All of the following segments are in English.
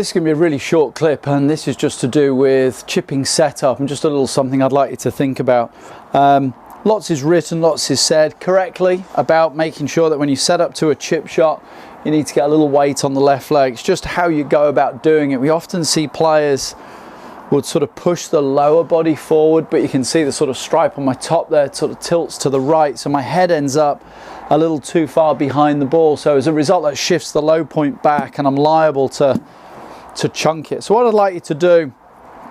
This is going to be a really short clip, and this is just to do with chipping setup and just a little something I'd like you to think about. Lots is written, lots is said correctly about making sure that when you set up to a chip shot, you need to get a little weight on the left leg. It's just how you go about doing it. We often see players would sort of push the lower body forward, but you can see the sort of stripe on my top there sort of tilts to the right, so my head ends up a little too far behind the ball. So as a result, that shifts the low point back, and I'm liable to chunk it. So what I'd like you to do,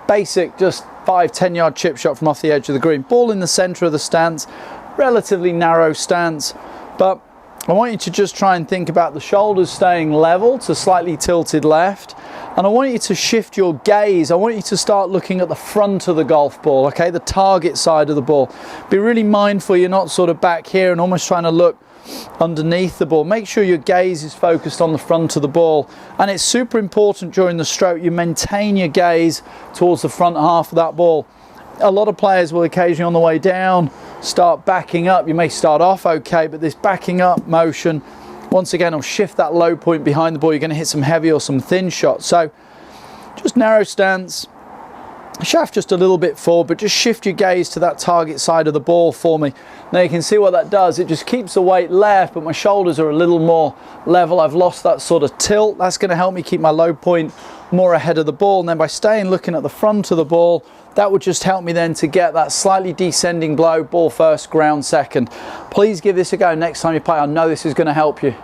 basic, just 5-10 yard chip shot from off the edge of the green, ball in the center of the stance, relatively narrow stance, but I want you to just try and think about the shoulders staying level to slightly tilted left, and I want you to shift your gaze. I want you to start looking at the front of the golf ball, okay, the target side of the ball. Be really mindful you're not sort of back here and almost trying to look underneath the ball. Make sure your gaze is focused on the front of the ball, and it's super important during the stroke you maintain your gaze towards the front half of that ball. A lot of players will occasionally on the way down start backing up. You may start off okay, but this backing up motion once again will shift that low point behind the ball. You're going to hit some heavy or some thin shots. So just narrow stance, shaft just a little bit forward, but just shift your gaze to that target side of the ball for me. Now you can see what that does. It just keeps the weight left, but my shoulders are a little more level. I've lost that sort of tilt. That's going to help me keep my low point more ahead of the ball. And then by staying looking at the front of the ball, that would just help me then to get that slightly descending blow, ball first, ground second. Please give this a go next time you play. I know this is going to help you.